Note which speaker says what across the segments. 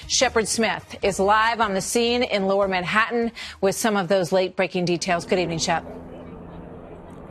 Speaker 1: Shepard Smith is live on the scene in Lower Manhattan with some of those late-breaking details. Good evening, Shep.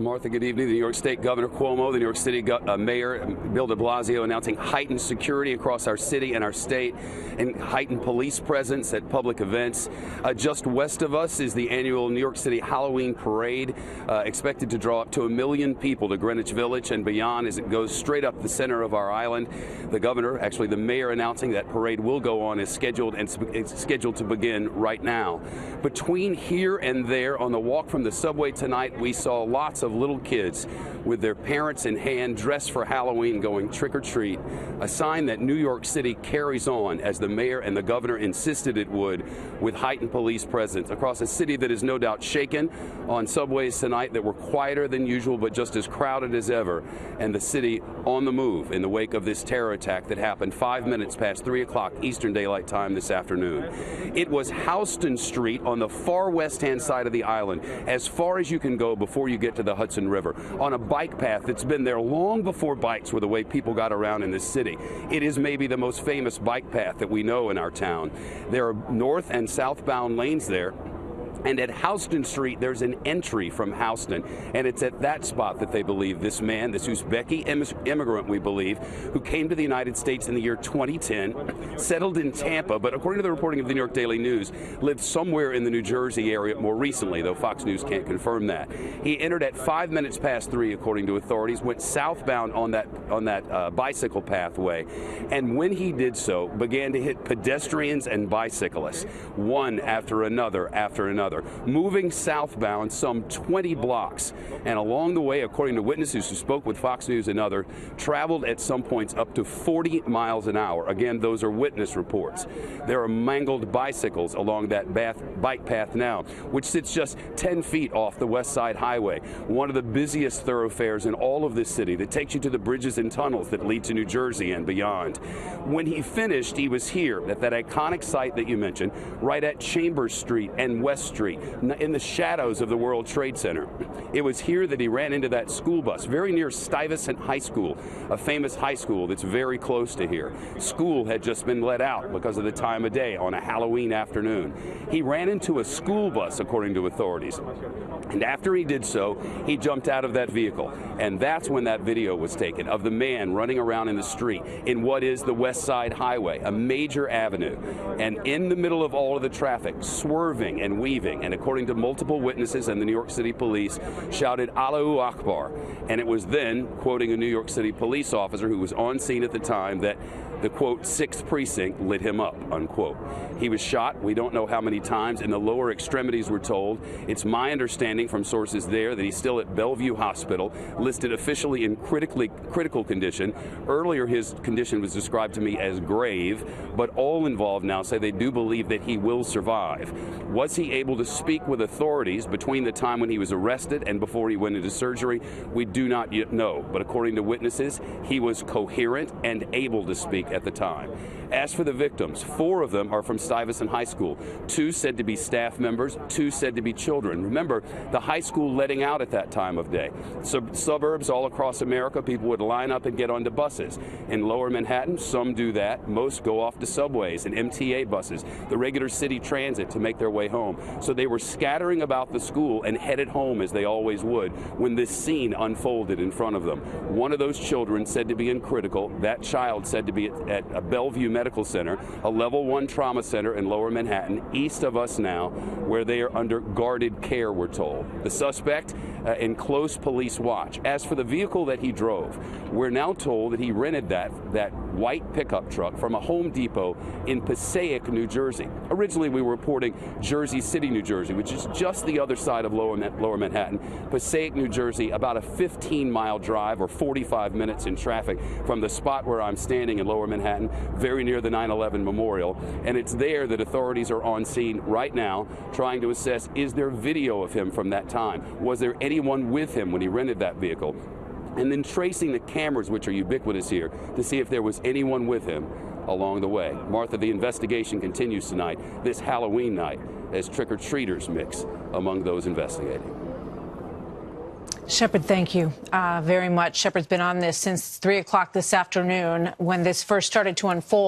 Speaker 2: Martha, good evening. The New York State Governor Cuomo, the New York City Mayor Bill de Blasio announcing heightened security across our city and our state and heightened police presence at public events. Just west of us is the annual New York City Halloween parade, expected to draw up to 1 million people to Greenwich Village and beyond as it goes straight up the center of our island. The governor, actually the mayor, announcing that parade will go on is scheduled and it's scheduled to begin right now. Between here and there on the walk from the subway tonight, we saw lots of little kids with their parents in hand dressed for Halloween going trick-or-treat, a sign that New York City carries on as the mayor and the governor insisted it would, with heightened police presence across a city that is no doubt shaken, on subways tonight that were quieter than usual but just as crowded as ever, and the city on the move in the wake of this terror attack that happened 5 minutes past 3 o'clock Eastern Daylight Time this afternoon. It was Houston Street on the far west-hand side of the island, as far as you can go before you get to the Hudson River, on a bike path that's been there long before bikes were the way people got around in this city. It is maybe the most famous bike path that we know in our town. There are north and southbound lanes there. And at Houston Street, there's an entry from Houston, and it's at that spot that they believe this man, this Uzbeki immigrant, we believe, who came to the United States in the year 2010, settled in Tampa, but according to the reporting of the New York Daily News, lived somewhere in the New Jersey area more recently, though Fox News can't confirm that. He entered at 5 minutes past 3, according to authorities, went southbound on that bicycle pathway, and when he did so, began to hit pedestrians and bicyclists, one after another, moving southbound some 20 blocks. And along the way, according to witnesses who spoke with Fox News and others, traveled at some points up to 40 miles an hour. Again, those are witness reports. There are mangled bicycles along that bike path now, which sits just 10 feet off the West Side Highway, one of the busiest thoroughfares in all of this city that takes you to the bridges and tunnels that lead to New Jersey and beyond. When he finished, he was here at that iconic site that you mentioned, right at Chambers Street and West Street, in the shadows of the World Trade Center. It was here that he ran into that school bus, very near Stuyvesant High School, a famous high school that's very close to here. School had just been let out because of the time of day on a Halloween afternoon. He ran into a school bus, according to authorities. And after he did so, he jumped out of that vehicle. And that's when that video was taken of the man running around in the street in what is the West Side Highway, a major avenue. And in the middle of all of the traffic, swerving and weaving, and according to multiple witnesses and the New York City police, shouted Allahu Akbar. And it was then, quoting a New York City police officer who was on scene at the time, that the, quote, 6th precinct lit him up, unquote. He was shot, we don't know how many times, in the lower extremities, we're told. It's my understanding from sources there that he's still at Bellevue Hospital, listed officially in critical condition. Earlier, his condition was described to me as grave, but all involved now say they do believe that he will survive. Was he able to speak with authorities between the time when he was arrested and before he went into surgery? We do not yet know, but according to witnesses, he was coherent and able to speak at the time. As for the victims, 4 of them are from Stuyvesant High School. 2 said to be staff members, 2 said to be children. Remember, the high school letting out at that time of day. Suburbs all across America, people would line up and get onto buses. In Lower Manhattan, some do that. Most go off to subways and MTA buses, the regular city transit, to make their way home. So they were scattering about the school and headed home as they always would when this scene unfolded in front of them. One of those children said to be in critical. That child said to be at a Bellevue Medical Center, a level 1 trauma center in Lower Manhattan, east of us now, where they are under guarded care, we're told. The suspect in close police watch. As for the vehicle that he drove, we're now told that he rented that white pickup truck from a Home Depot in Passaic, New Jersey. Originally, we were reporting Jersey City, New Jersey, which is just the other side of Lower Manhattan. Passaic, New Jersey, about a 15-mile drive or 45 minutes in traffic from the spot where I'm standing in Lower Manhattan, very near the 9/11 memorial. And it's there that authorities are on scene right now trying to assess, is there video of him from that time? Was there anyone with him when he rented that vehicle? And then tracing the cameras, which are ubiquitous here, to see if there was anyone with him along the way. Martha, the investigation continues tonight, this Halloween night, as trick-or-treaters mix among those investigating.
Speaker 1: Shepard, thank you very much. Shepard's been on this since 3 o'clock this afternoon when this first started to unfold.